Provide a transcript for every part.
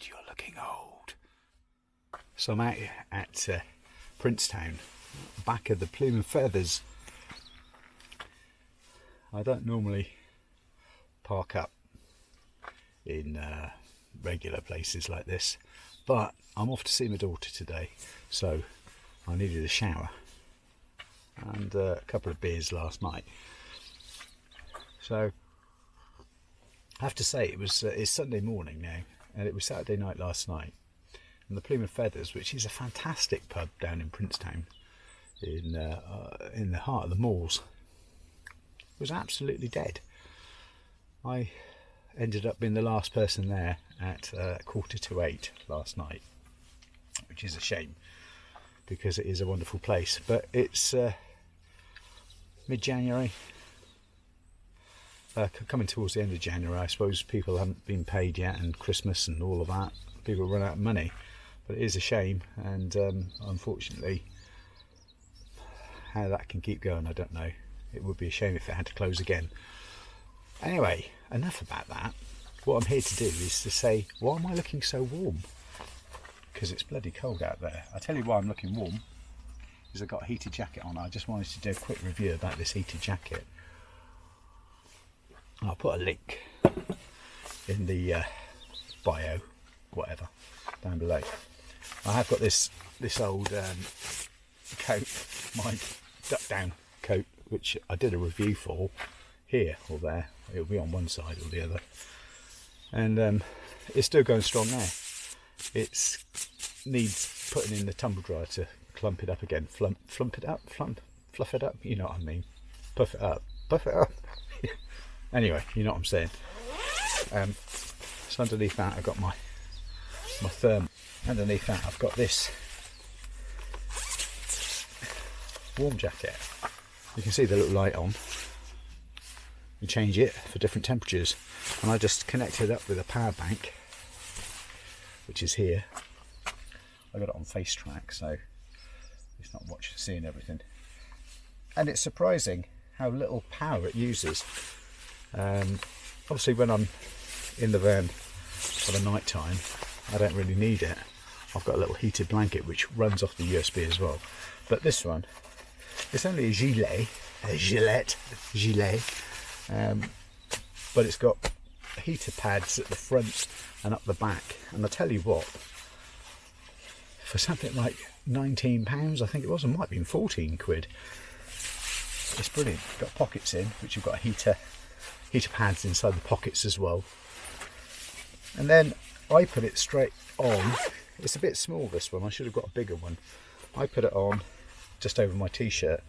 you're looking old. So I'm out at Princetown, back of the Plume and Feathers. I don't normally park up in regular places like this, but I'm off to see my daughter today, so I needed a shower and a couple of beers last night. So I have to say it's Sunday morning now, and it was Saturday night last night, and the Plume and Feathers, which is a fantastic pub down in Princetown in the heart of the Moors, was absolutely dead. I ended up being the last person there at 7:45 last night, which is a shame because it is a wonderful place. But it's mid-January, coming towards the end of January. I suppose people haven't been paid yet, and Christmas and all of that. People run out of money, but it is a shame, and unfortunately, how that can keep going, I don't know. It would be a shame if it had to close again. Anyway, enough about that. What I'm here to do is to say, why am I looking so warm? Because it's bloody cold out there. I tell you why I'm looking warm, is I've got a heated jacket on. I just wanted to do a quick review about this heated jacket. I'll put a link in the bio, whatever, down below. I have got this old coat, my duck down coat, which I did a review for here or there. It'll be on one side or the other, and it's still going strong now. It needs putting in the tumble dryer to clump it up again, fluff it up, you know what I mean, puff it up. Anyway, you know what I'm saying. So underneath that I've got my therm. Underneath that I've got this warm jacket. You can see the little light on. You change it for different temperatures, and I just connect it up with a power bank, which is here. I got it on face track, so it's not seeing everything. And it's surprising how little power it uses. Obviously, when I'm in the van for the night time, I don't really need it. I've got a little heated blanket which runs off the USB as well. But this one, it's only a gilet, but it's got heater pads at the front and up the back. And I tell you what, for something like £19, I think it was, it might have been 14 quid. It's brilliant. Got pockets in, which you've got heater pads inside the pockets as well. And then I put it straight on. It's a bit small, this one. I should have got a bigger one. I put it on just over my t-shirt,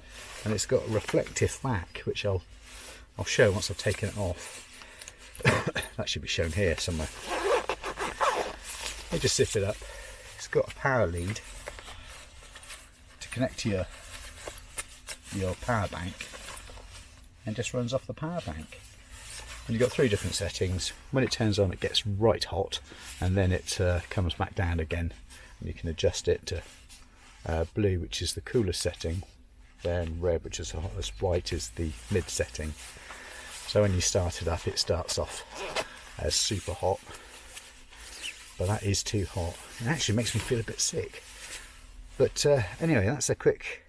and it's got a reflective back, which I'll show once I've taken it off. That should be shown here somewhere. I just zip it up. It's got a power lead to connect to your power bank, and just runs off the power bank. And you've got 3 different settings. When it turns on, it gets right hot, and then it comes back down again, and you can adjust it to blue, which is the coolest setting, then red, which is the hottest, white is the mid setting. So when you start it up, it starts off as super hot, but that is too hot. It actually makes me feel a bit sick. But anyway, that's the quick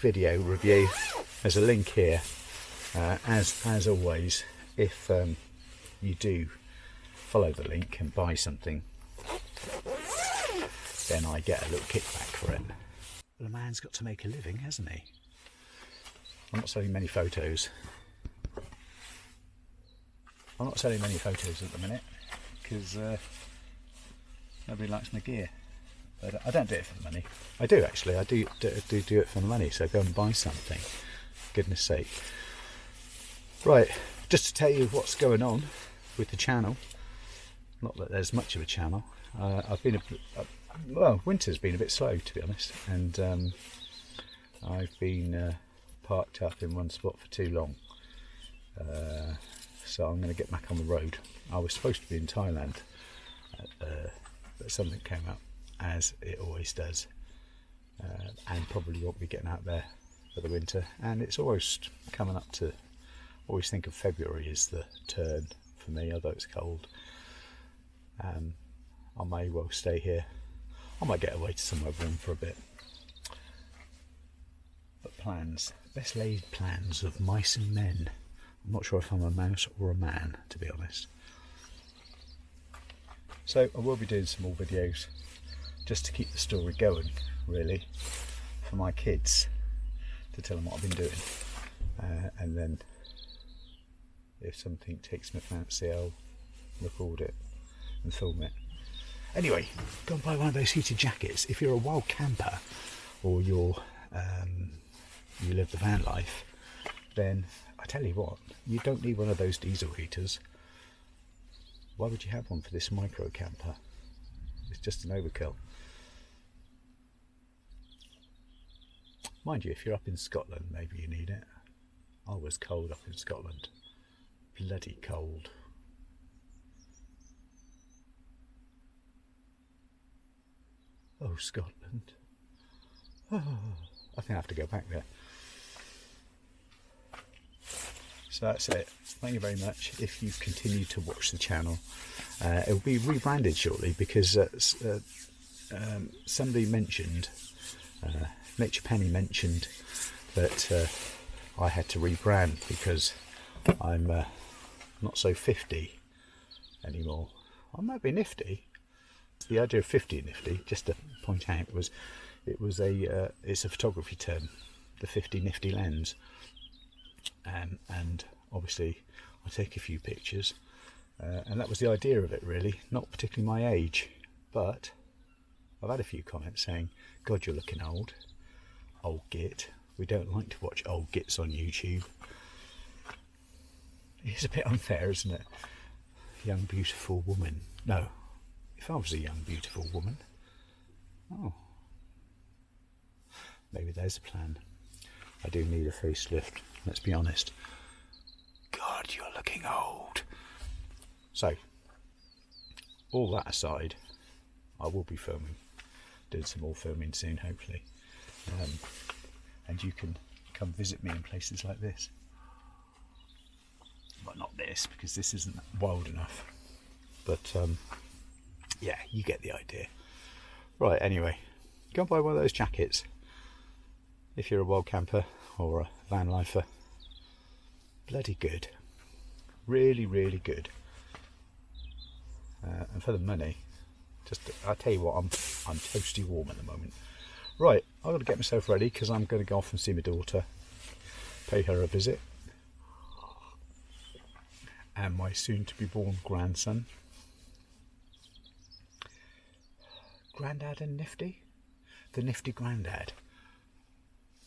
video review. There's a link here. As always, if you do follow the link and buy something, then I get a little kickback for it. Well, a man's got to make a living, hasn't he? I'm not selling many photos. I'm not selling many photos at the minute because nobody likes my gear. But I don't do it for the money. I do actually. I do it for the money. So go and buy something. Goodness sake. Right, just to tell you what's going on with the channel. Not that there's much of a channel. I've been well, winter's been a bit slow, to be honest, and I've been parked up in one spot for too long. So I'm going to get back on the road. I was supposed to be in Thailand, but something came up, as it always does, and probably won't be getting out there for the winter. And it's almost coming up to, always think of February as the turn for me, although it's cold. I may well stay here. I might get away to somewhere warm for a bit. But plans, best laid plans of mice and men. I'm not sure if I'm a mouse or a man, to be honest. So I will be doing some more videos just to keep the story going, really, for my kids, to tell them what I've been doing. And then if something takes my fancy, I'll record it and film it. Anyway, go and buy one of those heated jackets. If you're a wild camper, or you live the van life, then I tell you what, you don't need one of those diesel heaters. Why would you have one for this micro camper? It's just an overkill. Mind you, if you're up in Scotland, maybe you need it. I was cold up in Scotland. Bloody cold. Oh, Scotland. Oh, I think I have to go back there. So that's it. Thank you very much. If you continue to watch the channel, it will be rebranded shortly, because somebody mentioned, Nature Penny mentioned that I had to rebrand because I'm not so 50 anymore. I might be nifty. The idea of 50 nifty, just to point out, it's a photography term, the 50 nifty lens. And obviously I take a few pictures, and that was the idea of it, really. Not particularly my age, but I've had a few comments saying, God, you're looking old git. We don't like to watch old gits on YouTube. It's a bit unfair, isn't it? Young beautiful woman. No, if I was a young beautiful woman. Oh, maybe there's a plan. I do need a facelift, let's be honest. God, you're looking old. So, all that aside, I will be filming, doing some more filming soon, hopefully. And you can come visit me in places like this. Well, not this, because this isn't wild enough. But, yeah, you get the idea. Right, anyway, go and buy one of those jackets. If you're a wild camper or a van lifer. Bloody good. Really, really good. And for the money, I'll tell you what, I'm toasty warm at the moment. Right, I've got to get myself ready, because I'm going to go off and see my daughter, pay her a visit, and my soon-to-be-born grandson. Grandad and Nifty? The Nifty Grandad.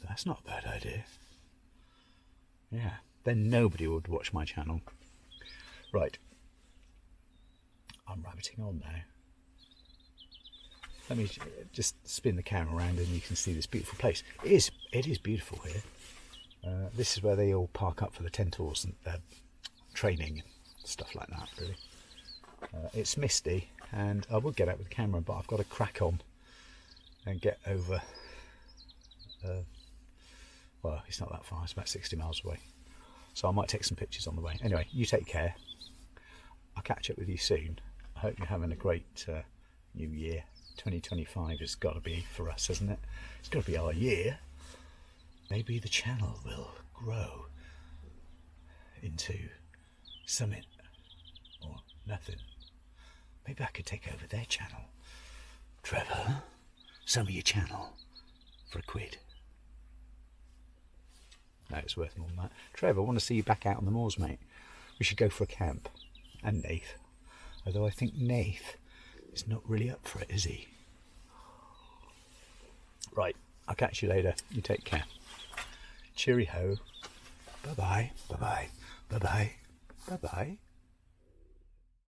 That's not a bad idea. Yeah, then nobody would watch my channel. Right, I'm rabbiting on now. Let me just spin the camera around and you can see this beautiful place. It is beautiful here. This is where they all park up for the Tentors and training and stuff like that, really. It's misty, and I would get out with the camera, but I've got to crack on and get over. Well, it's not that far, it's about 60 miles away. So I might take some pictures on the way. Anyway, you take care. I'll catch up with you soon. I hope you're having a great new year. 2025 has got to be for us, hasn't it? It's got to be our year. Maybe the channel will grow into something or nothing. Maybe I could take over their channel. Trevor, some of your channel for £1. No, it's worth more than that. Trevor, I want to see you back out on the moors, mate. We should go for a camp. And Nath. Although I think Nath is not really up for it, is he? Right, I'll catch you later. You take care. Cheery ho. Bye-bye. Bye-bye. Bye-bye. Bye-bye.